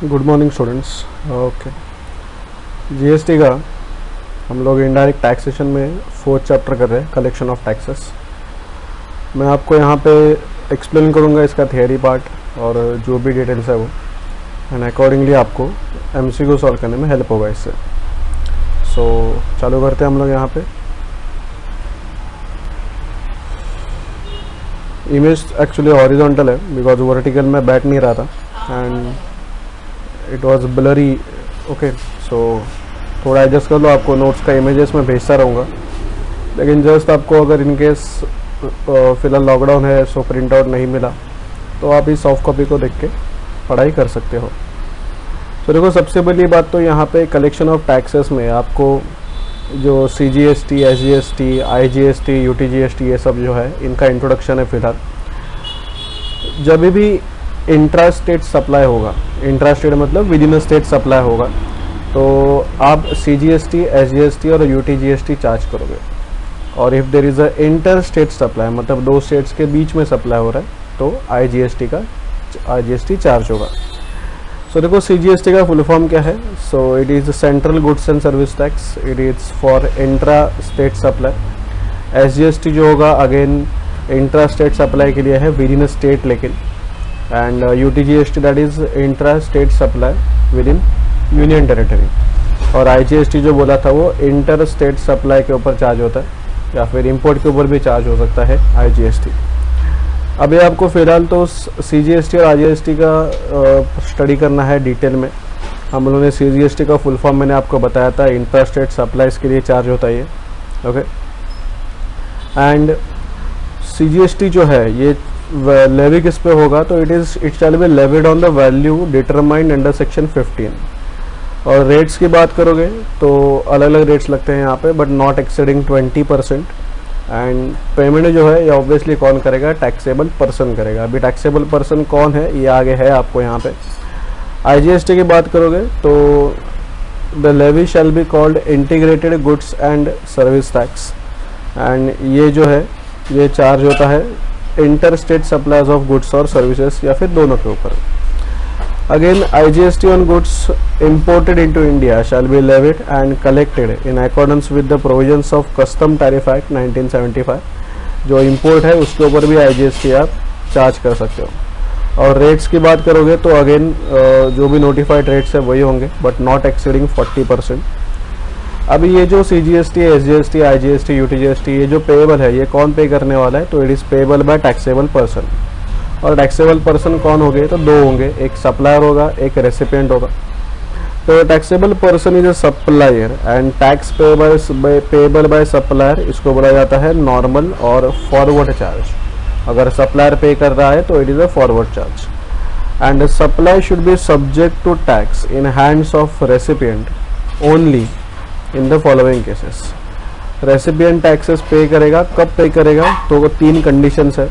Good morning students. Okay, GST का हम लोग इनडायरेक्ट टैक्सेशन में फोर्थ चैप्टर कर रहे हैं, कलेक्शन ऑफ टैक्सेस। मैं आपको यहाँ पे एक्सप्लेन करूँगा इसका थियरी पार्ट और जो भी डिटेल्स है वो, एंड अकॉर्डिंगली आपको एमसीक्यू सॉल्व करने में हेल्प होगा इससे। सो चालू करते हैं हम लोग। यहाँ पे इमेज एक्चुअली हॉरिजॉन्टल है बिकॉज वर्टिकल में बैठ नहीं रहा था and it was blurry. Okay, so थोड़ा एडजस्ट कर लो। आपको नोट्स का इमेजेस में भेजता रहूँगा, लेकिन जस्ट आपको अगर इनकेस फ़िलहाल लॉकडाउन है सो प्रिंट आउट नहीं मिला तो आप इस सॉफ्ट कॉपी को देख के पढ़ाई कर सकते हो। तो देखो, सबसे बड़ी बात तो यहाँ पे कलेक्शन ऑफ टैक्सेस में आपको जो CGST, SGST, IGST, UTGST ये सब जो है इनका इंट्रोडक्शन है। फिलहाल जब भी इंट्रा स्टेट सप्लाई होगा, इंट्रा स्टेट मतलब विद इन स्टेट सप्लाई होगा, तो आप CGST, SGST और UTGST चार्ज करोगे। और if there is a inter state supply मतलब दो स्टेट्स के बीच में सप्लाई हो रहा है तो IGST चार्ज होगा। सो देखो, CGST का फुल फॉर्म क्या है? So it is central goods and service tax, it is for intra state supply. SGST जो होगा अगेन इंट्रा स्टेट सप्लाई के लिए है विद इन स्टेट, लेकिन and UTGST that is intra state supply with in union territory. और IGST जो बोला था वो इंटर स्टेट सप्लाई के ऊपर चार्ज होता है, या फिर इंपोर्ट के ऊपर भी चार्ज हो सकता है IGST। अभी आपको फ़िलहाल तो CGST और IGST का स्टडी करना है डिटेल में। हम लोगों ने CGST का फुल फॉर्म मैंने आपको बताया था, इंटर स्टेट सप्लाईज के लिए चार्ज होता है ये। ओके, एंड CGST जो है ये लेवी किस पे होगा? तो it shall be levied on the value determined under section 15। और रेट्स की बात करोगे तो अलग अलग रेट्स लगते हैं यहाँ पे, but not exceeding 20%। And payment जो है ये ऑब्वियसली कौन करेगा? टैक्सेबल पर्सन करेगा। अभी टैक्सेबल पर्सन कौन है ये आगे है आपको यहाँ पे। IGST की बात करोगे तो the levy shall be called integrated goods and service tax, and ये जो है ये चार्ज होता है inter state supplies of goods और सर्विसेज या फिर दोनों के ऊपर। Again IGST on goods imported into India shall be levied and collected in accordance with the provisions of Custom Tariff Act 1975। जो इंपोर्ट है उसके ऊपर भी IGST आप चार्ज कर सकते हो। और रेट्स की बात करोगे तो अगेन जो भी नोटिफाइड रेट्स है वही होंगे, बट नॉट एक्सीडिंग 40%। अभी ये जो CGST, SGST, IGST, UTGST ये जो पेएबल है ये कौन पे करने वाला है? तो it is payable by taxable person. और टैक्सेबल पर्सन कौन हो गए? तो दो होंगे, एक सप्लायर होगा, एक रेसिपिएंट होगा। तो taxable person is a supplier and tax payable by supplier, इसको बोला जाता है नॉर्मल और फॉरवर्ड चार्ज। अगर सप्लायर पे कर रहा है तो it is a forward charge. And supply should be subject to tax in hands of recipient only in the following cases. Recipient taxes pay करेगा, कब पे करेगा? तो तीन कंडीशंस है।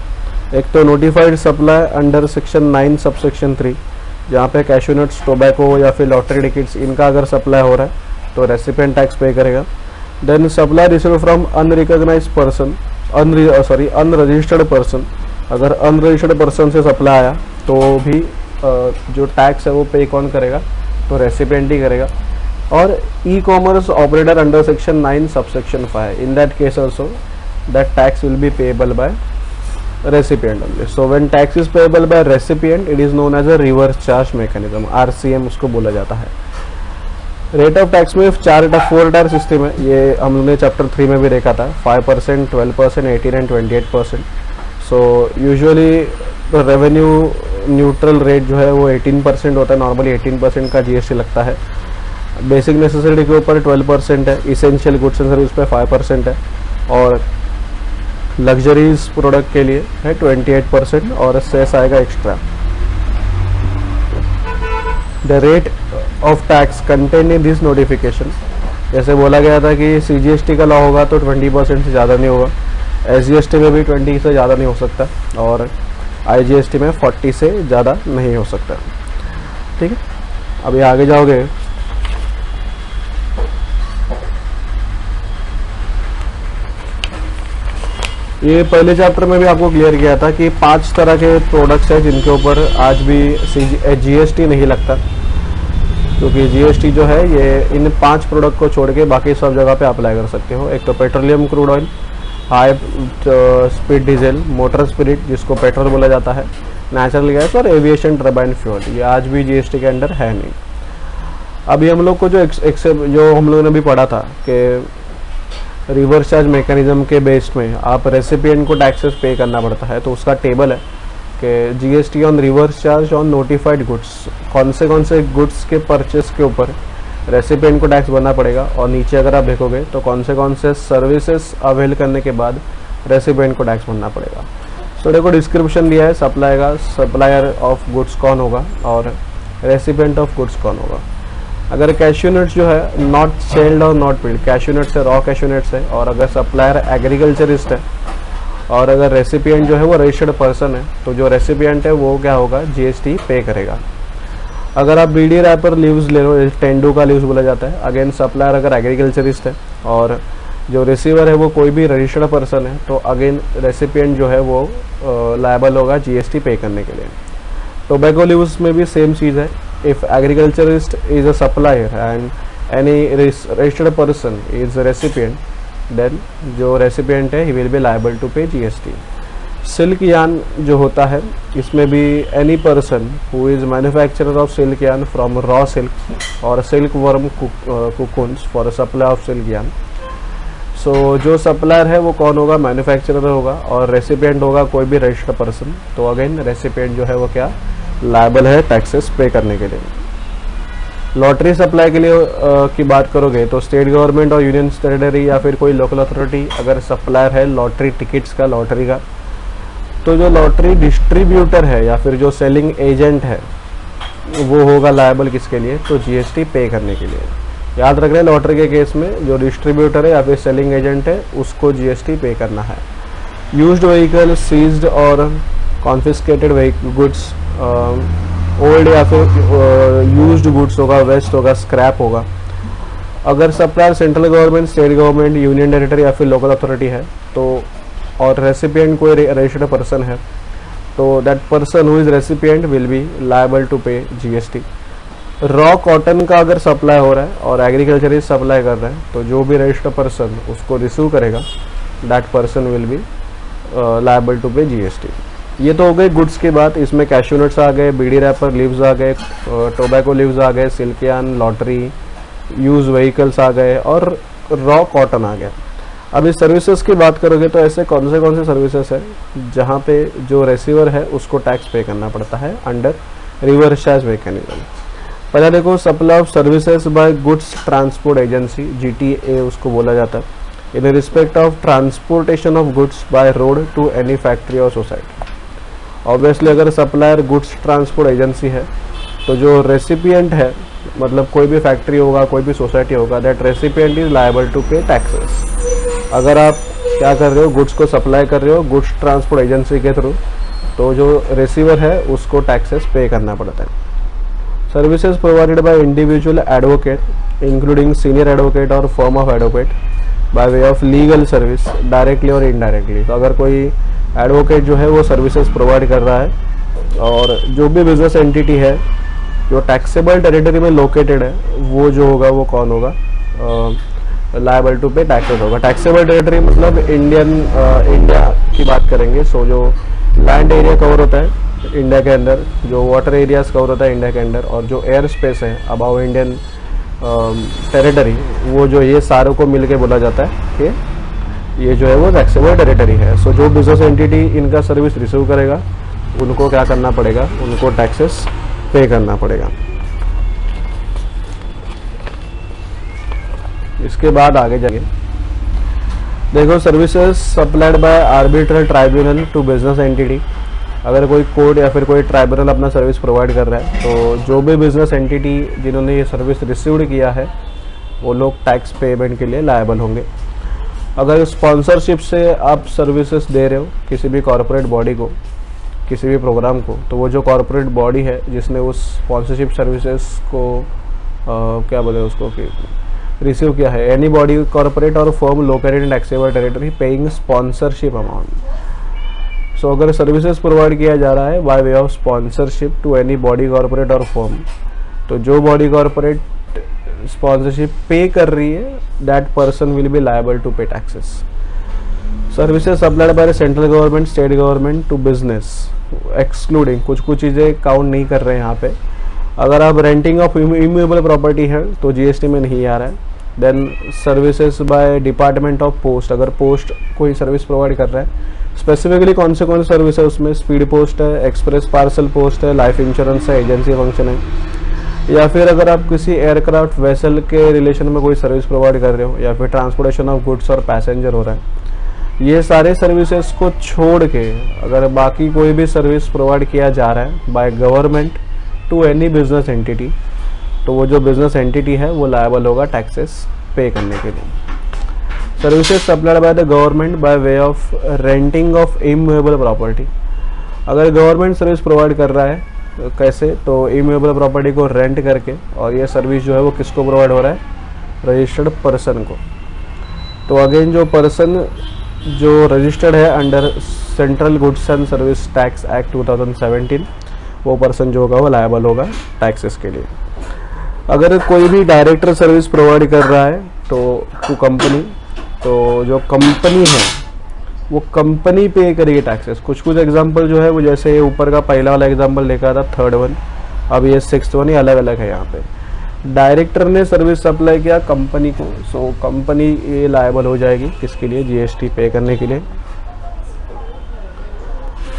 एक तो notified supply under section 9 subsection 3, जहाँ पे कैशू नट्स, टोबैको या फिर लॉटरी टिकट्स इनका अगर सप्लाई हो रहा है तो रेसिपिएंट टैक्स पे करेगा। Then supply receive from unrecognized person, unregistered person. अगर अनरजिस्टर्ड पर्सन से सप्लाई आया तो भी जो टैक्स है वो पे कौन करेगा? तो रेसिपिएंट ही करेगा। और e-commerce operator under section 9 subsection 5, in that case also that tax will be payable by recipient only. So when tax is payable by recipient, it is known as a reverse charge mechanism, RCM उसको बोला जाता है। Rate of tax में 4 tier system है, ये हमने chapter 3 में भी देखा था। 5%, 12%, 18 and 28%। So usually revenue neutral rate जो है वो 18% होता है। नॉर्मली 18% का GST लगता है। बेसिक नेसेसिटी के ऊपर 12% है, इसेंशियल गुड्स एंड सर्विस पे 5% है, और लग्जरीज प्रोडक्ट के लिए है 28% और सेस आएगा extra. The rate of tax contain in this notification, जैसे बोला गया था कि CGST का लॉ होगा तो 20% से ज़्यादा नहीं होगा, SGST में भी 20 से ज़्यादा नहीं हो सकता, और IGST में 40 से ज़्यादा नहीं हो सकता। ठीक है, अभी आगे जाओगे ये पहले चैप्टर में भी आपको क्लियर किया था कि 5 तरह के प्रोडक्ट्स हैं जिनके ऊपर आज भी GST नहीं लगता। क्योंकि जीएसटी जो है ये इन 5 प्रोडक्ट को छोड़ के बाकी सब जगह पे अप्लाई कर सकते हो। एक तो petroleum crude oil, high speed diesel, motor spirit जिसको पेट्रोल बोला जाता है, नेचुरल गैस और एविएशन टर्बाइन फ्यूल, ये आज भी जीएसटी के अंडर है नहीं। अभी हम लोग को जो हम लोगों ने भी पढ़ा था कि रिवर्स चार्ज मैकेनिज्म के बेस में आप रेसिपिएंट को टैक्सेस पे करना पड़ता है, तो उसका टेबल है कि GST on reverse charge on notified goods, कौन से गुड्स के परचेस के ऊपर रेसिपिएंट को टैक्स भरना पड़ेगा, और नीचे अगर आप देखोगे तो कौन से सर्विसेज अवेल करने के बाद रेसिपिएंट को टैक्स भरना पड़ेगा। सो देखो डिस्क्रिप्शन दिया है, सप्लायर ऑफ गुड्स कौन होगा और रेसिपिएंट ऑफ गुड्स कौन होगा। अगर कैश्यू नट्स जो है नॉट शेल्ड और नॉट पील्ड, कैश्यू नट्स है, रॉ कैश्यू नट्स है, और अगर सप्लायर एग्रीकल्चरिस्ट है और अगर रेसिपिएंट जो है वो रजिस्टर्ड पर्सन है, तो जो रेसिपिएंट है वो क्या होगा, जीएसटी पे करेगा। अगर आप बीडी रैपर लीव्स ले लो, टेंडू का लीव्स बोला जाता है, अगेन सप्लायर अगर एग्रीकल्चरिस्ट है और जो रिसीवर है वो कोई भी रजिस्टर्ड पर्सन है, तो अगेन रेसिपिएंट जो है वो लायबल होगा जीएसटी पे करने के लिए। टोबैको लीव्स में भी सेम चीज़ है। If agriculturist is a supplier and any registered person is recipient, then जो रेसिपिएंट है he will be liable to pay GST. Silk yarn जो होता है, इसमें भी any person who is manufacturer of silk yarn from raw silk और silk worm cocoons for supply of silk yarn. So जो supplier है वो कौन होगा, मैन्युफैक्चरर होगा, और रेसिपिएंट होगा कोई भी रजिस्टर्ड पर्सन। तो अगेन रेसिपिएंट जो है वो क्या, लायबल है टैक्सेस पे करने के लिए। लॉटरी सप्लाई के लिए की बात करोगे तो स्टेट गवर्नमेंट और यूनियन टेरिटरी या फिर कोई लोकल अथॉरिटी अगर सप्लायर है लॉटरी टिकट्स का, लॉटरी का, तो जो लॉटरी डिस्ट्रीब्यूटर है या फिर जो सेलिंग एजेंट है वो होगा लायबल किसके लिए, तो जीएसटी पे करने के लिए। याद रख रहे हैं लॉटरी के केस में जो डिस्ट्रीब्यूटर है या फिर सेलिंग एजेंट है उसको जीएसटी पे करना है। यूज्ड व्हीकल, सीज्ड और कॉन्फिस्केटेड गुड्स, ओल्ड या फिर यूज्ड गुड्स होगा, वेस्ट होगा, स्क्रैप होगा। अगर supplier central government, state government, union territory या फिर लोकल अथॉरिटी है तो, और रेसिपिएंट कोई रजिस्टर्ड पर्सन है, तो that person who is recipient will be liable to pay GST. Raw cotton का अगर सप्लाई हो रहा है और एग्रीकल्चरिस्ट सप्लाई कर रहा है, तो जो भी रजिस्टर्ड पर्सन उसको रिसीव करेगा that person will be liable to pay GST. ये तो हो गई गुड्स की बात। इसमें कैश्यू नट्स आ गए, बीडी रैपर लीव्स आ गए, टोबैको लीव्स आ गए, सिल्क यान, लॉटरी, यूज व्हीकल्स आ गए और रॉ कॉटन आ गया। अब इस सर्विसेज की बात करोगे तो ऐसे कौन से सर्विसेज है जहाँ पे जो रिसीवर है उसको टैक्स पे करना पड़ता है अंडर रिवर्स चार्ज मैकेनिज्म। पहले देखो, supply of services by goods transport agency, GTA उसको बोला जाता है, in respect of transportation of goods by road to any factory और सोसाइटी। ऑब्वियसली अगर सप्लायर गुड्स ट्रांसपोर्ट एजेंसी है तो जो रेसिपिएंट है, मतलब कोई भी फैक्ट्री होगा, कोई भी सोसाइटी होगा, that recipient is liable to pay taxes. अगर आप क्या कर रहे हो, गुड्स को सप्लाई कर रहे हो गुड्स ट्रांसपोर्ट एजेंसी के थ्रू, तो जो रिसीवर है उसको टैक्सेस पे करना पड़ता है। Services provided by individual advocate including senior advocate और firm of advocate by way of legal service directly और इनडायरेक्टली। तो अगर कोई एडवोकेट जो है वो सर्विसेज प्रोवाइड कर रहा है और जो भी बिजनेस एंटिटी है जो टैक्सेबल टेरिटरी में लोकेटेड है, वो जो होगा वो कौन होगा, लायबल टू पे टैक्सेस होगा। टैक्सेबल टेरिटरी मतलब इंडिया की बात करेंगे। सो जो लैंड एरिया कवर होता है इंडिया के अंदर, जो वाटर एरियाज कवर होता है इंडिया के अंदर, और जो एयर स्पेस है अबाउ इंडियन टेरिटरी, वो जो ये सारों को मिलके बोला जाता है कि ये जो है वो टैक्सेबल टेरिटरी है। सो जो बिजनेस एंटिटी इनका सर्विस रिसीव करेगा उनको क्या करना पड़ेगा, उनको टैक्सेस पे करना पड़ेगा। इसके बाद आगे जाइए, देखो services supplied by arbitral tribunal to business entity. अगर कोई कोर्ट या फिर कोई ट्राइब्यूनल अपना सर्विस प्रोवाइड कर रहा है तो जो भी बिजनेस एंटिटी जिन्होंने ये सर्विस रिसीव्ड किया है वो लोग टैक्स पेमेंट के लिए लायबल होंगे। अगर स्पॉन्सरशिप से आप सर्विसेज दे रहे हो किसी भी कॉरपोरेट बॉडी को, किसी भी प्रोग्राम को, तो वो जो कॉरपोरेट बॉडी है जिसने उस स्पॉन्सरशिप सर्विसेज को क्या बोले उसको कि रिसीव किया है, एनी बॉडी कॉरपोरेट और firm located in taxable territory paying sponsorship amount. So अगर सर्विसेज प्रोवाइड किया जा रहा है by way of sponsorship to any body corporate और फर्म तो जो बॉडी कॉर्पोरेट स्पॉन्सरशिप पे कर रही है, that person will be liable to pay taxes. Services supplied by the central government, state government to business, excluding, कुछ चीज़ें count नहीं कर रहे हैं यहाँ पे. अगर आप रेंटिंग ऑफ इमूवेबल प्रॉपर्टी है तो जीएसटी में नहीं आ रहा है. Then services by department of post, अगर पोस्ट कोई सर्विस प्रोवाइड कर रहा है, स्पेसिफिकली कौन से सर्विस है उसमें, स्पीड पोस्ट है, एक्सप्रेस पार्सल पोस्ट है, लाइफ इंश्योरेंस है, एजेंसी फंक्शन है, या फिर अगर आप किसी एयरक्राफ्ट वेसल के रिलेशन में कोई सर्विस प्रोवाइड कर रहे हो, या फिर ट्रांसपोर्टेशन ऑफ गुड्स और पैसेंजर हो रहा है, ये सारे सर्विसेज को छोड़ के अगर बाकी कोई भी सर्विस प्रोवाइड किया जा रहा है by government to any business entity, तो वो जो बिजनेस एंटिटी है वो लायबल होगा टैक्सेस पे करने के लिए. Services supplied by the government by way of renting of immovable property, अगर गवर्नमेंट सर्विस प्रोवाइड कर रहा है कैसे, तो इमूवेबल प्रॉपर्टी को रेंट करके, और ये सर्विस जो है वो किसको प्रोवाइड हो रहा है, रजिस्टर्ड पर्सन को. तो अगेन जो पर्सन जो रजिस्टर्ड है under central goods and service tax act 2017, वो पर्सन जो होगा वो लायबल होगा टैक्सेस के लिए. अगर कोई भी डायरेक्टर सर्विस प्रोवाइड कर रहा है टू कंपनी, तो जो कंपनी है वो कंपनी पे करेगी टैक्सेस. कुछ एग्जांपल जो है वो, जैसे ऊपर का पहला वाला एग्जांपल देखा था, थर्ड वन, अब ये सिक्स्थ वन, ये अलग अलग है. यहाँ पे डायरेक्टर ने सर्विस सप्लाई किया कंपनी को, सो कंपनी ये लायबल हो जाएगी किसके लिए, जीएसटी पे करने के लिए.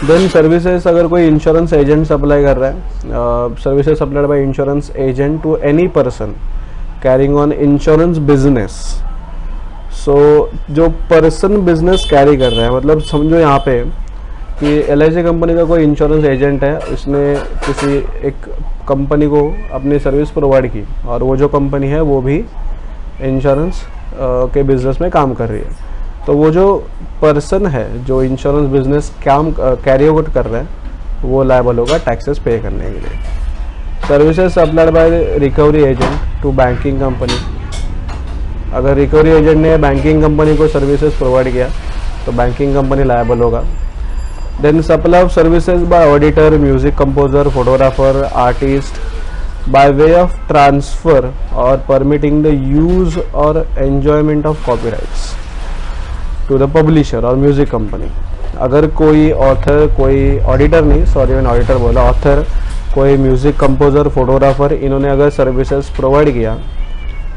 देन सर्विसेज, अगर कोई इंश्योरेंस एजेंट सप्लाई कर रहा है, services supplied by insurance agent to any person carrying on insurance business. So जो पर्सन बिजनेस कैरी कर रहा है, मतलब समझो यहाँ पे कि LIC कंपनी का कोई इंश्योरेंस एजेंट है, उसने किसी एक कंपनी को अपनी सर्विस प्रोवाइड की, और वो जो कंपनी है वो भी इंश्योरेंस के बिजनेस में काम कर रही है, तो वो जो पर्सन है जो इंश्योरेंस बिजनेस काम कैरी आउट कर रहा है वो लायबल होगा टैक्सेस पे करने के लिए. Services supplied by recovery agent to banking company, अगर रिकवरी एजेंट ने बैंकिंग कंपनी को सर्विसेज प्रोवाइड किया तो बैंकिंग कंपनी लायबल होगा. Then supply of services by auditor, music composer, photographer, artist by way of transfer और permitting the use और enjoyment of copyrights to the publisher और music company. अगर कोई author, कोई auditor नहीं, सॉरी मैंने auditor बोला, ऑथर, कोई म्यूजिक कंपोजर, फोटोग्राफर, इन्होंने अगर सर्विसेज प्रोवाइड किया,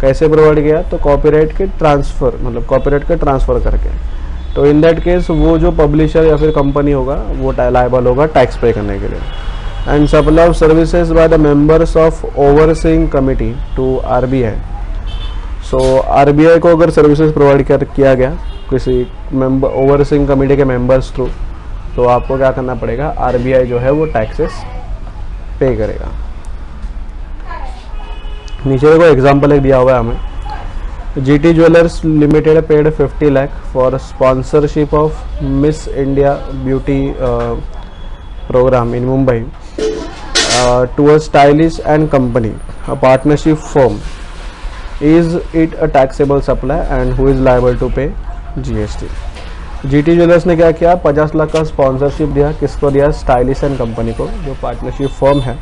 कैसे प्रोवाइड किया, तो कॉपीराइट के ट्रांसफ़र, मतलब कॉपीराइट के ट्रांसफ़र करके, तो इन दैट केस वो जो पब्लिशर या फिर कंपनी होगा वो लायबल होगा टैक्स पे करने के लिए. And supply of services by the members of overseeing committee to RBI. So RBI को अगर सर्विसेज प्रोवाइड किया गया किसी मेंबर ओवरसीइंग कमिटी के मेंबर्स थ्रू, तो आपको क्या करना पड़ेगा, RBI जो है वो टैक्सेस पे करेगा. नीचे देखो एग्जाम्पल एक दिया हुआ है हमें, GT jewellers limited paid 50 lakh for sponsorship of miss India beauty programme in Mumbai to a stylish and company, a partnership firm. Is it a taxable supply and who is liable to pay GST? GT jewellers ने क्या किया, 50 लाख का sponsorship दिया, किसको दिया, stylish and company को, जो partnership firm है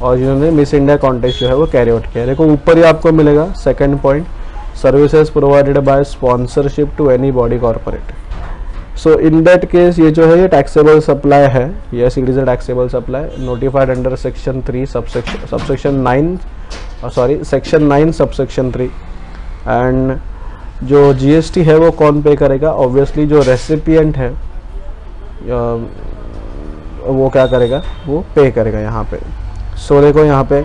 और जिन्होंने मिस इंडिया कॉन्टेस्ट जो है वो कैरी आउट किया. देखो ऊपर ही आपको मिलेगा second point, services provided by sponsorship to any body corporate. So in that case ये जो है ये टैक्सेबल सप्लाई है, yes it is a taxable supply, notified under section 3 section 9 subsection 3. And जो GST है वो कौन पे करेगा, ऑब्वियसली जो रेसिपिएंट है वो क्या करेगा, वो पे करेगा यहाँ पे. सो देखो यहाँ पे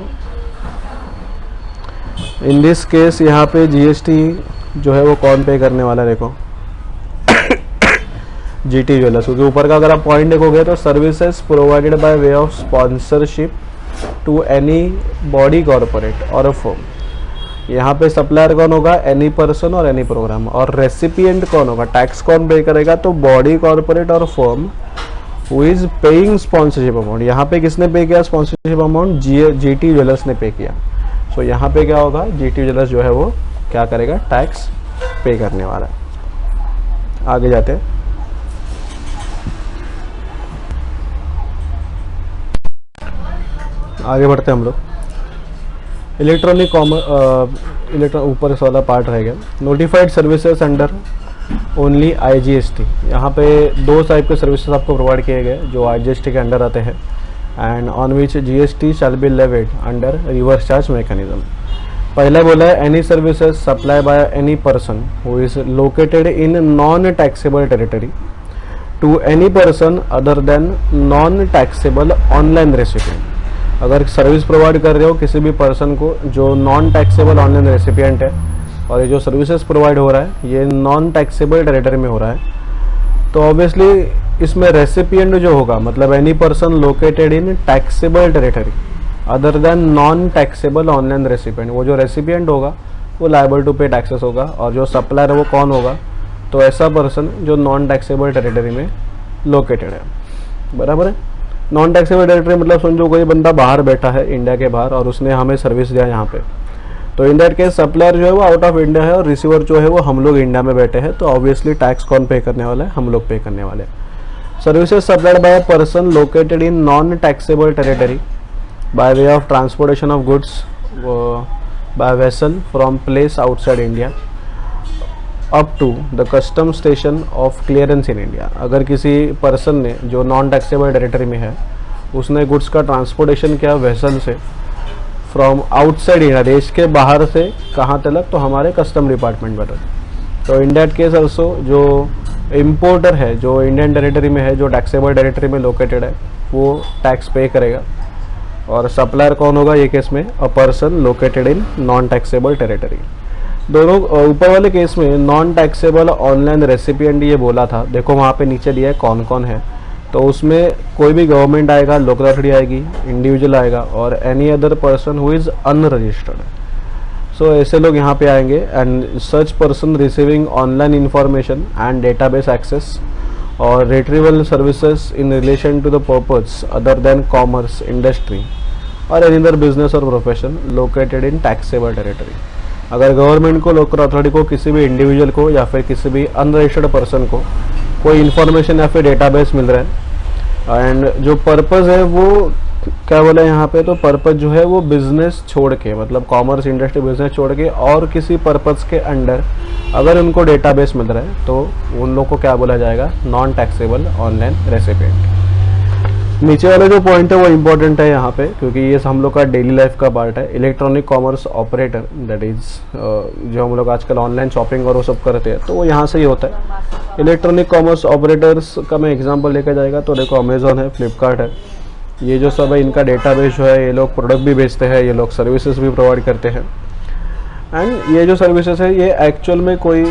इन दिस केस यहाँ पे GST जो है वो कौन पे करने वाला है, देखो GT ज्वेलर्स, क्योंकि ऊपर का अगर आप पॉइंट देखोगे तो services provided by way of sponsorship to any body corporate और अ फर्म. यहाँ पे सप्लायर कौन होगा, एनी पर्सन और एनी प्रोग्राम, और रेसिपिएंट कौन होगा, टैक्स कौन पे करेगा, तो बॉडी कॉर्पोरेट और firm who is paying sponsorship amount. यहाँ पे किसने पे किया स्पॉन्सरशिप अमाउंट, GT ज्वेलर्स ने पे किया. सो यहाँ पे क्या होगा, GT ज्वेलर्स जो है वो क्या करेगा, टैक्स पे करने वाला है. आगे जाते हैं. आगे बढ़ते हैं हम लोग. इलेक्ट्रॉनिक ऊपर से वाला पार्ट रह गया, notified services under only IGST। यहाँ पे दो टाइप के सर्विसेज आपको प्रोवाइड किए गए जो IGST के अंडर आते हैं, and on which GST shall be levied under reverse charge mechanism. पहला बोला है any services supply by any person who is located in non taxable territory to any person other than non taxable online recipient. अगर service provide कर रहे हो किसी भी person को जो नॉन टैक्सेबल ऑनलाइन रेसिपिएंट है, और ये जो सर्विसेज प्रोवाइड हो रहा है ये नॉन टैक्सेबल टेरिटरी में हो रहा है, तो ऑब्वियसली इसमें रेसिपिएंट जो होगा मतलब any person located in taxable territory other than non taxable online recipient, वो जो रेसिपिएंट होगा वो लायबल टू पे टैक्सेस होगा, और जो सप्लायर है वो कौन होगा, तो ऐसा पर्सन जो नॉन टैक्सेबल टेरिटरी में लोकेटेड है। बराबर है। नॉन टैक्सेबल टेरिटरी मतलब समझो कोई बंदा बाहर बैठा है इंडिया के बाहर और उसने हमें सर्विस दिया यहाँ पे, तो इन दैट केस सप्लायर जो है वो आउट ऑफ इंडिया है और रिसीवर जो है वो हम लोग इंडिया में बैठे हैं, तो ऑब्वियसली टैक्स कौन पे करने वाला है, हम लोग पे करने वाले हैं। Services supplied by a person located in non taxable territory by way of transportation of goods by vessel from place outside India up to the custom station of clearance in India. अगर किसी person ने जो non taxable territory में है उसने goods का transportation किया vessel से फ्रॉम आउटसाइड इंडिया, देश के बाहर से कहाँ तक, तो हमारे कस्टम डिपार्टमेंट पर। तो इन दैट केस ऑल्सो जो इम्पोर्टर है जो इंडियन टेरिटरी में है जो टैक्सेबल टेरिटरी में लोकेटेड है वो टैक्स पे करेगा, और सप्लायर कौन होगा ये केस में, अ person located in non taxable territory. दोनों ऊपर वाले केस में नॉन टैक्सेबल ऑनलाइन रेसिपिएंट ये बोला था, देखो वहाँ पे नीचे दिया है कौन कौन है, तो उसमें कोई भी गवर्नमेंट आएगा, लोकल अथॉरिटी आएगी, इंडिविजुअल आएगा, और any other person who is unregistered. So ऐसे लोग यहाँ पे आएंगे, and such person receiving online information and database access और retrieval services in relation to the purpose other than commerce, industry और एनी अदर बिजनेस और profession located in taxable territory. अगर government को, लोकल अथॉरिटी को, किसी भी individual को या फिर किसी भी अनरजिस्टर्ड पर्सन को कोई इन्फॉर्मेशन या फिर डेटाबेस मिल रहा है, एंड जो पर्पज़ है वो क्या बोला यहाँ पे, तो पर्पज़ जो है वो बिजनेस छोड़ के मतलब कॉमर्स, इंडस्ट्री, बिजनेस छोड़ के और किसी पर्पज़ के अंडर अगर उनको डेटाबेस मिल रहा है तो उन लोग को क्या बोला जाएगा, नॉन टैक्सेबल ऑनलाइन रेसिपिएंट। नीचे वाला जो पॉइंट है वो इम्पोर्टेंट है यहाँ पे, क्योंकि ये हम लोग का डेली लाइफ का पार्ट है। Electronic commerce operator, that is जो हम लोग आजकल ऑनलाइन शॉपिंग और वो सब करते हैं तो वो यहाँ से ही होता है। इलेक्ट्रॉनिक कॉमर्स ऑपरेटर्स का मैं एग्जांपल लेकर जाएगा तो देखो अमेजोन है, फ्लिपकार्ट है, ये जो सब है इनका डेटाबेस जो है, ये लोग प्रोडक्ट भी बेचते हैं, ये लोग सर्विसेज भी प्रोवाइड करते हैं, एंड ये जो सर्विसेज है ये एक्चुअल में कोई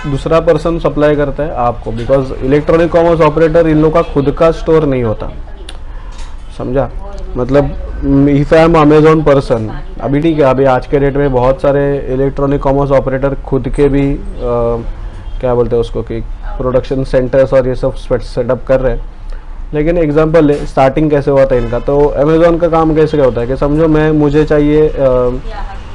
दूसरा पर्सन सप्लाई करता है आपको, बिकॉज इलेक्ट्रॉनिक कॉमर्स ऑपरेटर इन लोग का खुद का स्टोर नहीं होता, समझा। मतलब if I am Amazon person, अभी ठीक है, अभी आज के डेट में बहुत सारे इलेक्ट्रॉनिक कॉमर्स ऑपरेटर खुद के भी क्या बोलते हैं उसको कि प्रोडक्शन सेंटर्स और ये सब सेटअप कर रहे हैं, लेकिन एग्जांपल ले स्टार्टिंग कैसे हुआ था इनका। तो अमेजोन का काम कैसे होता है कि समझो मुझे चाहिए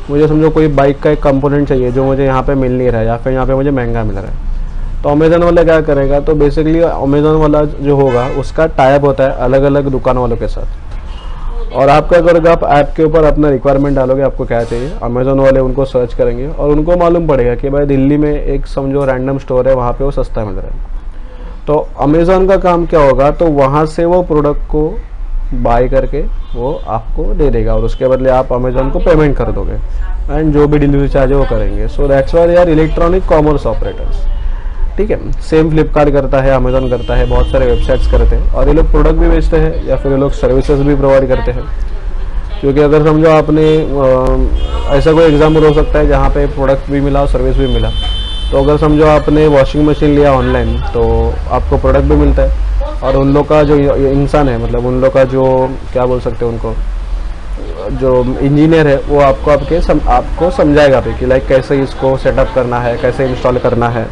मुझे समझो कोई बाइक का एक कंपोनेंट चाहिए जो मुझे यहाँ पे मिल नहीं रहा है या फिर यहाँ पे मुझे महंगा मिल रहा है, तो अमेजोन वाला क्या करेगा, तो बेसिकली अमेजोन वाला जो होगा उसका टाइप होता है अलग अलग दुकान वालों के साथ, और आपका अगर आप ऐप के ऊपर अपना रिक्वायरमेंट डालोगे आपको क्या चाहिए, अमेजोन वाले उनको सर्च करेंगे और उनको मालूम पड़ेगा कि भाई दिल्ली में एक समझो रैंडम स्टोर है, वहाँ पे वो सस्ता मिल रहा है। तो अमेजोन का काम क्या होगा, तो वहाँ से वो प्रोडक्ट को बाय करके वो आपको दे देगा और उसके बदले आप अमेजोन को पेमेंट कर दोगे, एंड जो भी डिलीवरी चार्ज है वो करेंगे। So that's why they are electronic commerce operators. ठीक है, सेम फ्लिपकार्ट करता है, अमेजोन करता है, बहुत सारे वेबसाइट्स करते हैं, और ये लोग प्रोडक्ट भी बेचते हैं या फिर ये लोग सर्विसेज भी प्रोवाइड करते हैं। क्योंकि अगर समझो आपने ऐसा कोई एग्जाम्पल हो सकता है जहाँ पे प्रोडक्ट भी मिला और सर्विस भी मिला, तो अगर समझो आपने वॉशिंग मशीन लिया ऑनलाइन तो आपको प्रोडक्ट भी मिलता है, और उन लोग का जो इंसान है मतलब उन लोग का जो क्या बोल सकते हैं उनको, जो इंजीनियर है वो आपको समझाएगा कि लाइक कैसे इसको सेटअप करना है, कैसे इंस्टॉल करना है।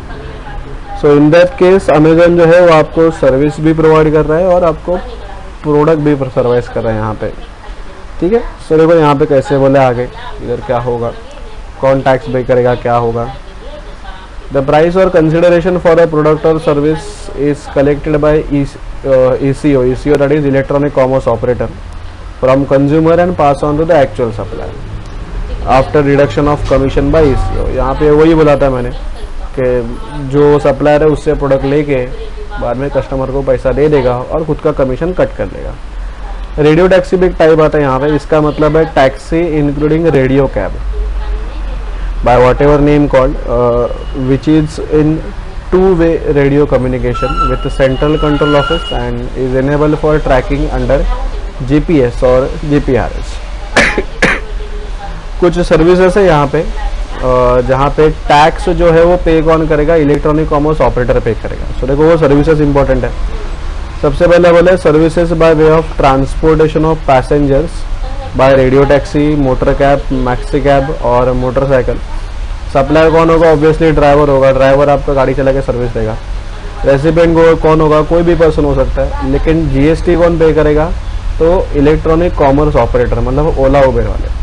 सो इन दैट केस अमेजोन जो है वो आपको सर्विस भी प्रोवाइड कर रहा है और आपको प्रोडक्ट भी सर्वाइस कर रहा है यहाँ पे। ठीक है, सो देखो यहाँ पे कैसे बोले आगे इधर क्या होगा, कौन टैक्स पे करेगा, क्या होगा। The price or consideration for a product or service is collected by ECO, that is electronic commerce operator, from consumer and pass on to the actual supplier. After reduction of commission by ECO। यहाँ पे वही बोला था मैंने कि जो supplier है उससे प्रोडक्ट लेके बाद में कस्टमर को पैसा दे देगा और खुद का कमीशन कट कर लेगा। रेडियो टैक्सी भी एक टाइप आता है यहाँ पे, इसका मतलब है taxi including radio cab by whatever name called, which is in two-way radio communication with the central control office and is enabled for tracking under GPS और GPRS। कुछ सर्विसेज है यहाँ पे जहाँ पे टैक्स जो है वो पे कौन करेगा, इलेक्ट्रॉनिक कॉमर्स ऑपरेटर पे करेगा। सो देखो वो सर्विसेज इंपॉर्टेंट है। सबसे पहले बोले services by way of transportation of passengers by radio taxi, motor cab, maxi cab और मोटरसाइकिल। सप्लायर कौन होगा, ऑब्वियसली ड्राइवर होगा, ड्राइवर आपका गाड़ी चला के सर्विस देगा। रेसिडेंट कौन होगा, कोई भी पर्सन हो सकता है, लेकिन जीएसटी कौन पे करेगा, तो इलेक्ट्रॉनिक कॉमर्स ऑपरेटर, मतलब ओला उबेर वाले।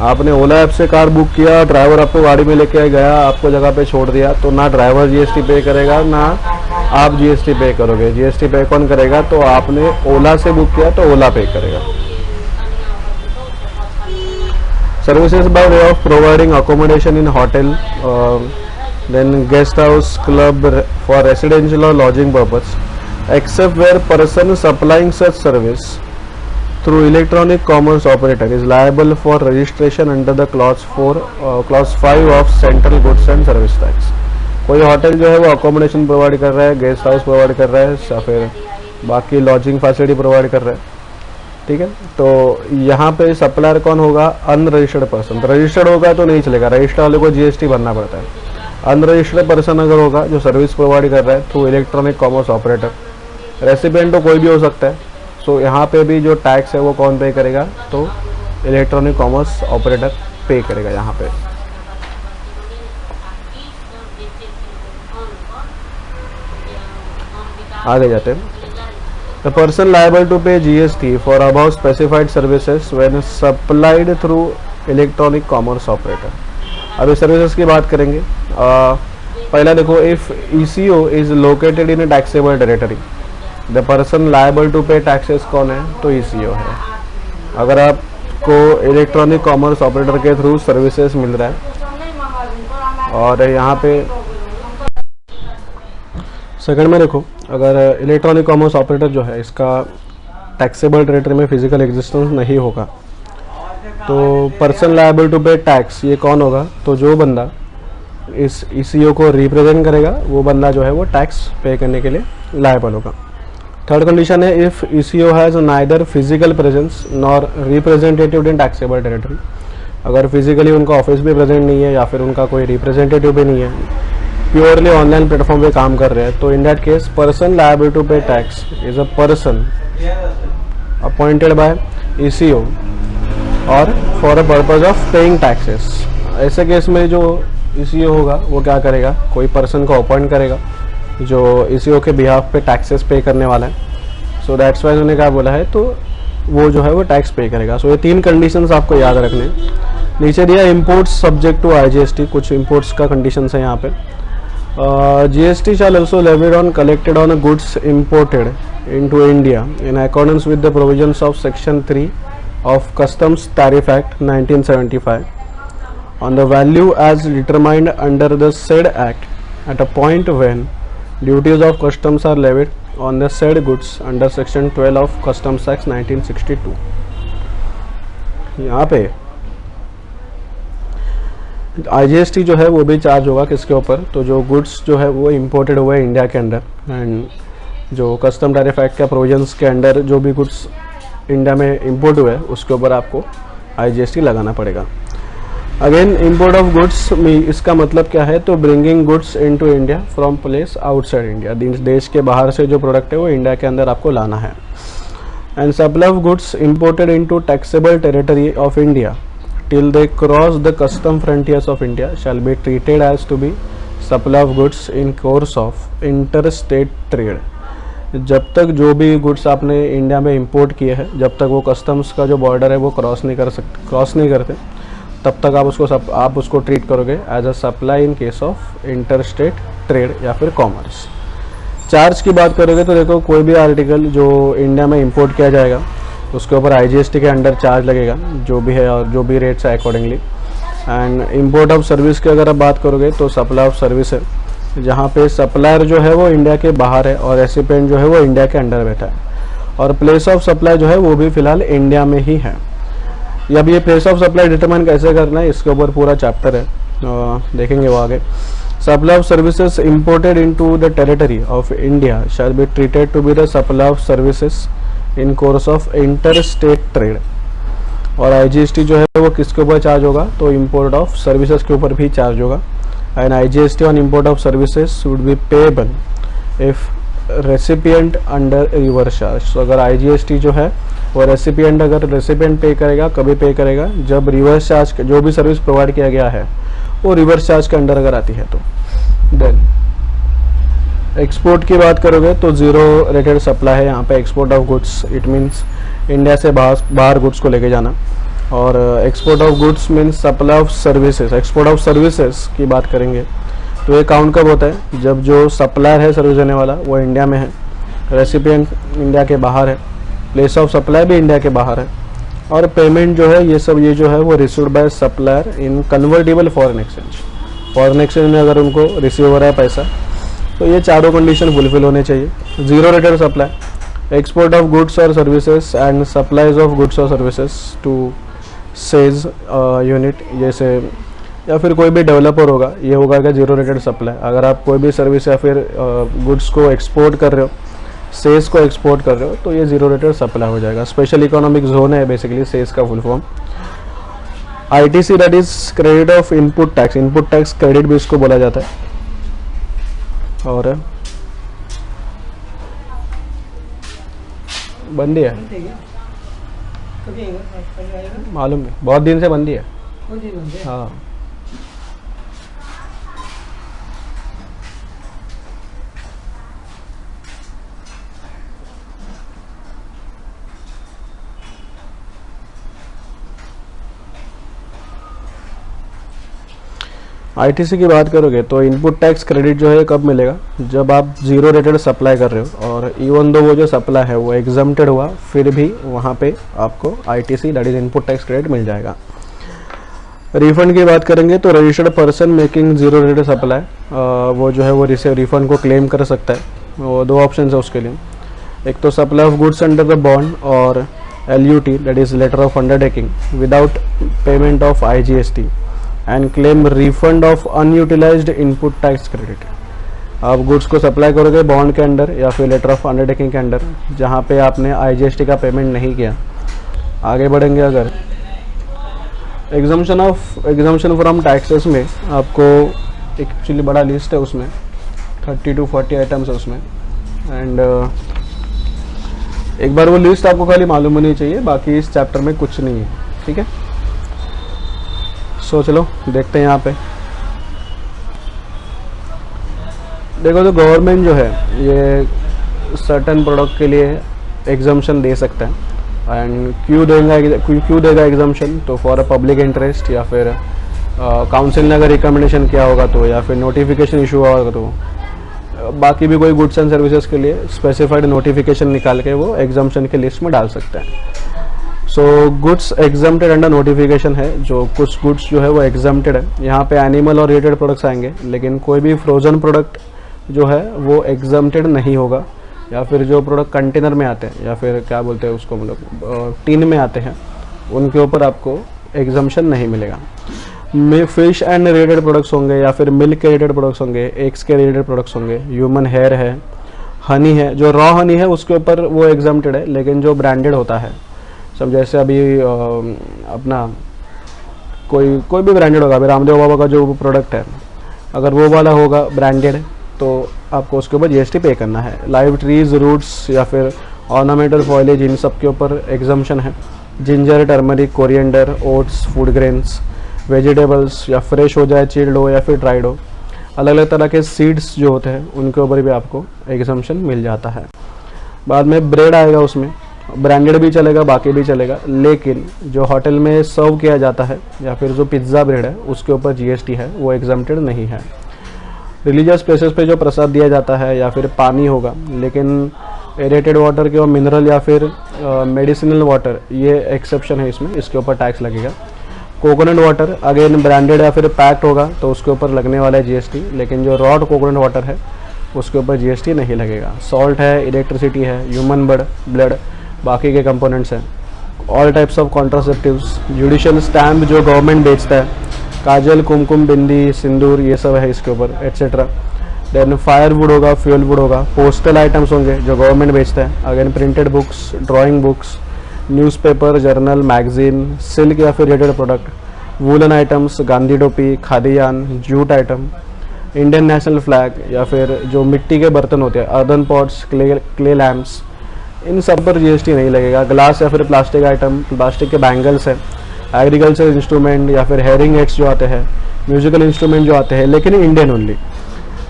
आपने ओला ऐप से कार बुक किया, ड्राइवर आपको गाड़ी में लेके गया, आपको जगह पे छोड़ दिया, तो ना ड्राइवर जीएसटी पे करेगा ना आप जीएसटी पे करोगे। जीएसटी पे कौन करेगा, तो आपने ओला से बुक किया तो ओला पे करेगा। Services by way of providing accommodation in hotel, then guest house, club for residential or lodging purpose, except where person supplying such service through electronic commerce operator is liable for registration under the clause 5 of Central Goods and Service Tax। कोई hotel जो है वो accommodation provide कर रहा है, guest house provide कर रहा है या फिर बाकी लॉजिंग फैसिलिटी प्रोवाइड कर रहा है, ठीक है। तो यहाँ पे सप्लायर कौन होगा, अनरजिस्टर्ड पर्सन। रजिस्टर्ड होगा तो नहीं चलेगा, रजिस्टर्ड वाले को जीएसटी भरना पड़ता है। अनरजिस्टर्ड पर्सन अगर होगा जो सर्विस प्रोवाइड कर रहा है through electronic commerce operator, resident तो कोई भी हो सकता है। सो यहाँ पे भी जो टैक्स है वो कौन पे करेगा, तो इलेक्ट्रॉनिक कॉमर्स ऑपरेटर पे करेगा। यहाँ पे आगे जाते हैं। The person liable to pay GST for above specified services when supplied through electronic commerce operator। अभी सर्विसेज की बात करेंगे। पहला देखो, if ECO is located in a taxable territory, the person liable to pay taxes कौन है, तो ECO है। अगर आपको इलेक्ट्रॉनिक कॉमर्स ऑपरेटर के थ्रू सर्विसेज मिल रहा है और यहाँ पे सेकंड में देखो, अगर इलेक्ट्रॉनिक कॉमर्स ऑपरेटर जो है इसका टैक्सेबल टेरिटरी में फिजिकल एग्जिस्टेंस नहीं होगा, तो person liable to pay tax ये कौन होगा, तो जो बंदा इस ECO को रिप्रेजेंट करेगा वो बंदा जो है वो टैक्स पे करने के लिए लायबल होगा। थर्ड कंडीशन है, if ECO has neither physical presence nor representative in taxable territory. अगर फिजिकली उनका ऑफिस भी प्रेजेंट नहीं है या फिर उनका कोई रिप्रेजेंटेटिव भी नहीं है, प्योरली ऑनलाइन प्लेटफॉर्म पे काम कर रहे हैं, तो in that case person liable to pay tax is a person appointed by ECO और for a purpose of paying taxes. ऐसे केस में जो ECO होगा वो क्या करेगा, कोई पर्सन को अपॉइंट करेगा जो ECO के बिहाफ पे टैक्सेस पे करने वाला है। सो दैट्स वाई उन्होंने क्या बोला है, तो वो जो है वो टैक्स पे करेगा। सो ये तीन कंडीशंस आपको याद रखने। नीचे दिया इम्पोर्ट्स सब्जेक्ट टू IGST, कुछ इम्पोर्ट्स का कंडीशंस है यहाँ पे। GST shall also levied on collected on goods imported into India in accordance with the provisions of Section 3 of Customs Tariff Act 1975 on the value as determined under the said act at a point when duties of customs are levied on the said goods under Section 12 of Customs Act 1962। यहाँ पे IGST जो है वो भी charge होगा किसके ऊपर, तो जो गुड्स जो है वो इंपोर्टेड हुए इंडिया के अंदर, एंड जो कस्टम टैरिफ एक्ट के प्रोविजंस के अंडर जो भी गुड्स इंडिया में इंपोर्ट हुए उसके ऊपर आपको IGST लगाना पड़ेगा। अगेन इंपोर्ट ऑफ गुड्स में इसका मतलब क्या है, तो bringing goods into India from place outside India. देश के बाहर से जो प्रोडक्ट है वो इंडिया के अंदर आपको लाना है। And supply of goods imported into taxable territory of India till they cross the custom frontiers of India shall be treated as to be supply of goods in course of interstate trade। जब तक जो भी goods आपने India में import किए हैं, जब तक वो कस्टम्स का जो बॉर्डर है वो क्रॉस नहीं करते, तब तक आप उसको ट्रीट करोगे as a supply in case of interstate trade या फिर कॉमर्स। चार्ज की बात करोगे तो देखो, कोई भी आर्टिकल जो इंडिया में इंपोर्ट किया जाएगा उसके ऊपर IGST के अंडर चार्ज लगेगा, जो भी है और जो भी रेट्स है accordingly. And import of service की अगर आप बात करोगे तो सप्लाई ऑफ सर्विस है, जहाँ पे सप्लायर जो है वो इंडिया के बाहर है और रेसिपिएंट जो है वो इंडिया के अंडर बैठा है, और प्लेस ऑफ सप्लाई जो है वो भी फिलहाल इंडिया में ही है। अब ये प्लेस ऑफ सप्लाई डिटरमाइन कैसे करना है इसके ऊपर पूरा चैप्टर है, देखेंगे वो आगे। Supply of services imported into the territory of India shall be treated to be the supply of services in course of inter state trade. और IGST जो है वो किसके ऊपर चार्ज होगा, तो इंपोर्ट ऑफ सर्विसेज के ऊपर भी चार्ज होगा। And IGST on import of services should be payable if recipient under reverse charge. तो अगर IGST जो है वो रेसिपिएंट, अगर रेसिपिएंट पे करेगा, कभी पे करेगा जब रिवर्स चार्ज जो भी सर्विस प्रोवाइड किया गया है वो रिवर्स चार्ज के अंडर अगर आती है तो। देन एक्सपोर्ट की बात करोगे तो जीरो रेटेड सप्लाई है यहाँ पे। Export of goods it means India से बाहर गुड्स को लेके जाना, और export of goods means supply of services. Export of services की बात करेंगे तो ये काउंट कब होता है, जब जो सप्लायर है सर्विस देने वाला वो इंडिया में है, रेसिपिएंट इंडिया के बाहर है, प्लेस ऑफ सप्लाई भी इंडिया के बाहर है, और पेमेंट जो है ये जो है वो received by supplier in convertible foreign exchange. Foreign exchange में अगर उनको रिसीव हो रहा है पैसा तो ये चारों कंडीशन फुलफिल होने चाहिए। Zero rated supply, export of goods और services and supplies of goods और सर्विसेज टू सेज यूनिट, जैसे या फिर कोई भी डेवलपर होगा ये होगा क्या जीरो रेटेड सप्लाई। अगर आप कोई भी सर्विस या फिर गुड्स को एक्सपोर्ट कर रहे हो, सेज को एक्सपोर्ट कर रहे हो, तो ये जीरो रेटेड सप्लाई हो जाएगा। स्पेशल इकोनॉमिक जोन है बेसिकली सेज का full form. ITC that is credit of input tax, input tax credit भी इसको बोला जाता है। और बंदी है, मालूम नहीं, बहुत दिन से बंदी है। हाँ ITC की बात करोगे तो इनपुट टैक्स क्रेडिट जो है कब मिलेगा, जब आप जीरो रेटेड सप्लाई कर रहे हो और इवन दो वो जो सप्लाई है वो एग्जम्प्टेड हुआ फिर भी वहाँ पे आपको ITC that is input tax credit मिल जाएगा। रिफंड की बात करेंगे तो registered person making zero rated supply वो जो है वो रिफंड को क्लेम कर सकता है। वो दो ऑप्शन है उसके लिए, एक तो supply of goods under the bond और LUT that is letter of undertaking without payment of IGST and claim refund of unutilized input tax credit. आप गुड्स को सप्लाई करोगे बॉन्ड के अंडर या फिर लेटर ऑफ अंडरटेकिंग के under जहाँ पे आपने IGST का पेमेंट नहीं किया। आगे बढ़ेंगे, अगर एग्जम्पशन फ्रॉम टैक्सेस में आपको एक्चुअली बड़ा लिस्ट है, उसमें 30 to 40 आइटम्स है उसमें। एंड एक बार वो लिस्ट आपको खाली मालूम होनी चाहिए, बाकी इस चैप्टर में कुछ नहीं है, ठीक है। सो चलो देखते हैं यहाँ पे। देखो तो गवर्नमेंट जो है ये सर्टन प्रोडक्ट के लिए एग्जम्पशन दे सकता है। एंड क्यों देगा एग्जम्पशन, तो फॉर अ पब्लिक इंटरेस्ट, या फिर काउंसिल ने अगर रिकमेंडेशन किया होगा तो, या फिर नोटिफिकेशन इशू हुआ होगा तो, बाकी भी कोई गुड्स एंड सर्विसेज के लिए स्पेसिफाइड नोटिफिकेशन निकाल के वो एग्जम्पशन के लिस्ट में डाल सकते हैं। So goods exempted under notification है, जो कुछ गुड्स जो है वो एग्जम्प्टेड है। यहाँ पे एनिमल और रिलेटेड प्रोडक्ट्स आएंगे, लेकिन कोई भी फ्रोजन प्रोडक्ट जो है वो एग्जम्प्टेड नहीं होगा, या फिर जो प्रोडक्ट कंटेनर में आते हैं या फिर क्या बोलते हैं उसको, मतलब टीन में आते हैं, उनके ऊपर आपको एग्जम्पशन नहीं मिलेगा। फिश एंड रिलेटेड प्रोडक्ट्स होंगे या फिर मिल्क के रिलेटेड प्रोडक्ट्स होंगे, एग्स के रिलेटेड प्रोडक्ट्स होंगे, ह्यूमन हेयर है, हनी है, जो रॉ हनी है उसके ऊपर वो एग्जम्प्टेड है। लेकिन जो ब्रांडेड होता है, सब जैसे अभी अपना कोई भी ब्रांडेड होगा, अभी रामदेव बाबा का जो प्रोडक्ट है अगर वो वाला होगा ब्रांडेड तो आपको उसके ऊपर GST पे करना है। लाइव ट्रीज, रूट्स या फिर ऑर्नामेंटल फॉइलेज, इन सब के ऊपर एग्जम्पशन है। Ginger, turmeric, coriander, oats, food grains, vegetables, या फ्रेश हो जाए, चिल्ड हो या फिर ड्राइड हो, अलग अलग तरह के सीड्स जो होते हैं उनके ऊपर भी आपको एग्जम्पशन मिल जाता है। बाद में ब्रेड आएगा, उसमें ब्रांडेड भी चलेगा बाकी भी चलेगा, लेकिन जो होटल में सर्व किया जाता है या फिर जो पिज्ज़ा ब्रेड है उसके ऊपर GST है, वो एग्जम्प्टेड नहीं है। रिलीजियस प्लेसेस पे जो प्रसाद दिया जाता है या फिर पानी होगा, लेकिन एरेटेड वाटर के और मिनरल या फिर मेडिसिनल वाटर, ये एक्सेप्शन है इसमें, इसके ऊपर टैक्स लगेगा। कोकोनट वाटर अगेन ब्रांडेड या फिर पैक्ड होगा तो उसके ऊपर लगने वाला है जीएसटी, लेकिन जो रॉ कोकोनट वाटर है उसके ऊपर जीएसटी नहीं लगेगा। सॉल्ट है, इलेक्ट्रिसिटी है, ह्यूमन ब्लड, बाकी के कंपोनेंट्स हैं, all types of contraceptives, judicial stamp जो गवर्नमेंट बेचता है, काजल, कुमकुम, बिंदी, सिंदूर, ये सब है इसके ऊपर एट्सेट्रा। देन फायरवुड होगा, फ्यूल वुड होगा, पोस्टल आइटम्स होंगे जो गवर्नमेंट बेचता है, again printed books, drawing books, newspaper, journal, magazine, silk या फिर related product, woollen items, Gandhi टोपी, खादियान, jute item, Indian national flag या फिर जो मिट्टी के बर्तन होते हैं, अर्दन पॉट्स, क्ले लैम्प्स, इन सब पर जीएसटी नहीं लगेगा। ग्लास या फिर प्लास्टिक आइटम, प्लास्टिक के बैंगल्स हैं, एग्रीकल्चर इंस्ट्रूमेंट या फिर हेयरिंग एड्स जो आते हैं, म्यूजिकल इंस्ट्रूमेंट जो आते हैं लेकिन इंडियन ओनली,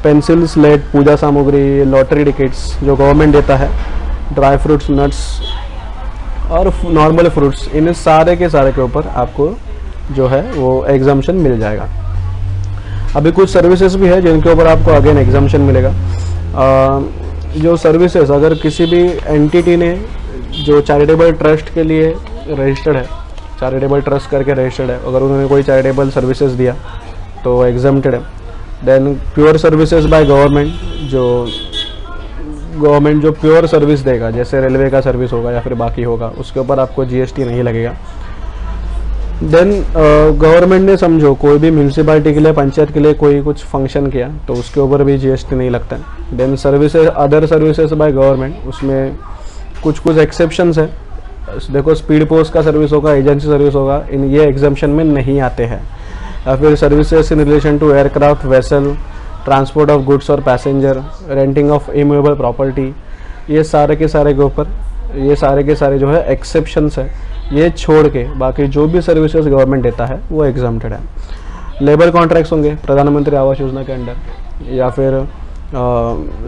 पेंसिल, स्लेट, पूजा सामग्री, लॉटरी टिकट्स जो गवर्नमेंट देता है, ड्राई फ्रूट्स, नट्स और नॉर्मल फ्रूट्स, इन सारे के ऊपर आपको जो है वो एग्जाम्पशन मिल जाएगा। अभी कुछ सर्विसेज भी है जिनके ऊपर आपको अगेन एग्जाम्पशन मिलेगा। जो सर्विसेज अगर किसी भी एंटिटी ने जो चैरिटेबल ट्रस्ट के लिए रजिस्टर्ड है, चैरिटेबल ट्रस्ट करके रजिस्टर्ड है, अगर उन्होंने कोई चैरिटेबल सर्विसेज दिया तो एग्जम्प्टेड है। Then pure services by government, जो गवर्नमेंट जो प्योर सर्विस देगा जैसे रेलवे का सर्विस होगा या फिर बाकी होगा, उसके ऊपर आपको जीएसटी नहीं लगेगा। देन गवर्नमेंट ने समझो कोई भी म्यूनसिपालिटी के लिए, पंचायत के लिए कोई कुछ फंक्शन किया तो उसके ऊपर भी जीएसटी नहीं लगता है। Then services, other services by government, उसमें कुछ एक्सेप्शंस है। देखो स्पीड पोस्ट का सर्विस होगा, एजेंसी सर्विस होगा, इन ये एग्जाम्पशन में नहीं आते हैं। या फिर services in relation to aircraft, vessel, transport of goods और passenger, renting of immovable property, ये सारे के सारे के ऊपर ये सारे के सारे जो है एक्सेप्शंस है। ये छोड़ के बाकी जो भी सर्विसेज गवर्नमेंट देता है वो एग्जाम्प्टेड है। लेबर कॉन्ट्रैक्ट्स होंगे प्रधानमंत्री आवास योजना के अंडर, या फिर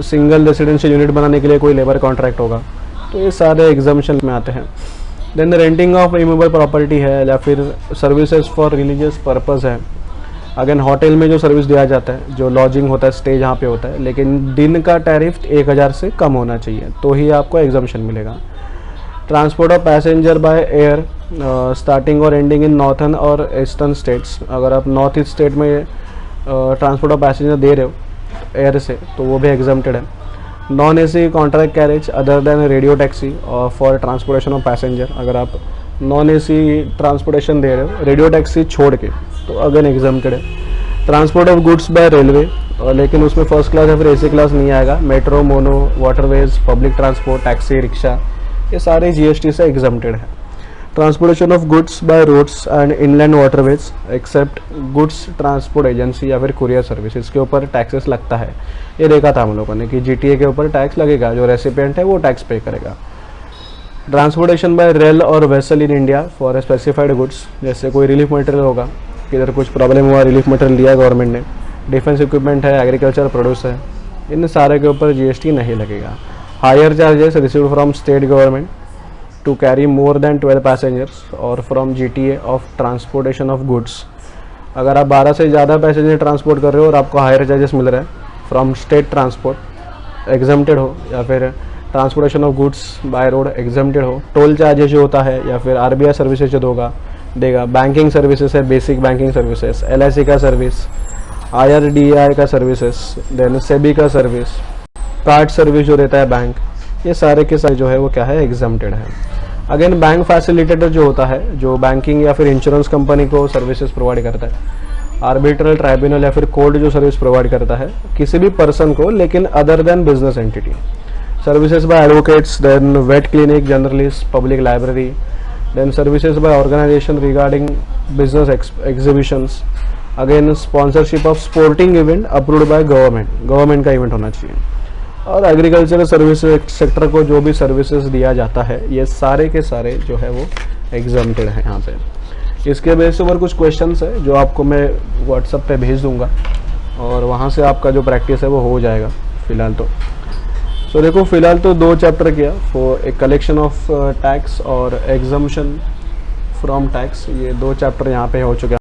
सिंगल रेसिडेंशियल यूनिट बनाने के लिए कोई लेबर कॉन्ट्रैक्ट होगा, तो ये सारे एग्जाम्पशन में आते हैं। Then renting of immovable property है, या फिर सर्विसेज फॉर रिलीजियस पर्पज़ है। अगेन होटल में जो सर्विस दिया जाता है, जो लॉजिंग होता है, स्टे जहाँ पे होता है, लेकिन दिन का टैरिफ 1000 से कम होना चाहिए तो ही आपको एग्जाम्पशन मिलेगा। Transport of passenger by air, starting और एंडिंग इन नॉर्थर्न और ईस्टर्न स्टेट्स, अगर आप नॉर्थ ईस्ट स्टेट में ट्रांसपोर्ट ऑफ पैसेंजर दे रहे हो एयर से तो वो भी एग्जाम्प्टेड है। Non AC contract carriage other than radio taxi for transportation of passenger, अगर आप नॉन एसी ट्रांसपोर्टेशन दे रहे हो रेडियो टैक्सी छोड़ के तो अगेन एग्जाम्प्टेड है। Transport of goods bye railway, लेकिन उसमें फर्स्ट क्लास या फिर एसी क्लास नहीं आएगा। Metro, mono, waterways, public transport, taxi, rickshaw, ये सारे जीएसटी से एग्जाम्प्टेड है। Transportation of goods by roads and inland waterways except goods transport agency या फिर कुरियर सर्विस, इसके ऊपर टैक्सेस लगता है। ये देखा था हम लोगों ने कि जीटीए के ऊपर टैक्स लगेगा, जो रेसिपिएंट है वो टैक्स पे करेगा। ट्रांसपोर्टेशन बाय रेल और vessel in India for specified goods, जैसे कोई रिलीफ मटेरियल होगा, किधर कुछ प्रॉब्लम हुआ, रिलीफ मटेरियल दिया गवर्नमेंट ने, डिफेंस इक्विपमेंट है, एग्रीकल्चर प्रोड्यूस है, इन सारे के ऊपर जीएसटी नहीं लगेगा। Hire charges received from state government to carry more than 12 passengers और from GTA of transportation of goods, अगर आप 12 से ज़्यादा पैसेंजर ट्रांसपोर्ट कर रहे हो और आपको हायर चार्जेस मिल रहा है फ्रॉम स्टेट ट्रांसपोर्ट, एग्जाम्प्टेड हो, या फिर transportation of goods by road exempted हो। टोल चार्जेस जो होता है या फिर आरबीआई सर्विसेज जो देगा। बैंकिंग सर्विसेज है, बेसिक बैंकिंग सर्विसेज, एलआईसी का सर्विस, आईआरडीआई का सर्विसेज, देन सेबी का सर्विस, कार्ड सर्विस जो देता है बैंक, ये सारे के सारे जो है वो क्या है एग्जाम्प्टेड है। अगेन बैंक फैसिलिटेटर जो होता है, जो बैंकिंग या फिर इंश्योरेंस कंपनी को सर्विसेज प्रोवाइड करता है, आर्बिट्रल ट्राइब्यूनल या फिर कोर्ट जो सर्विस प्रोवाइड करता है किसी भी पर्सन को, लेकिन other than business entity. Services by advocates, then vet clinic, journalist, public library, then services by organization regarding business exhibitions, again sponsorship of sporting event approved by government का event होना चाहिए। और एग्रीकल्चरल सर्विस सेक्टर को जो भी services दिया जाता है, ये सारे के सारे जो है वो एग्जाम्प्टेड है यहाँ पे। इसके बेस पर कुछ क्वेश्चंस है जो आपको मैं व्हाट्सएप पे भेज दूंगा और वहाँ से आपका जो प्रैक्टिस है वो हो जाएगा फिलहाल तो। सो देखो फिलहाल तो 2 चैप्टर किया, for a collection of tax और एग्जम्पशन फ्रॉम टैक्स, ये 2 चैप्टर यहाँ पे हो चुके हैं।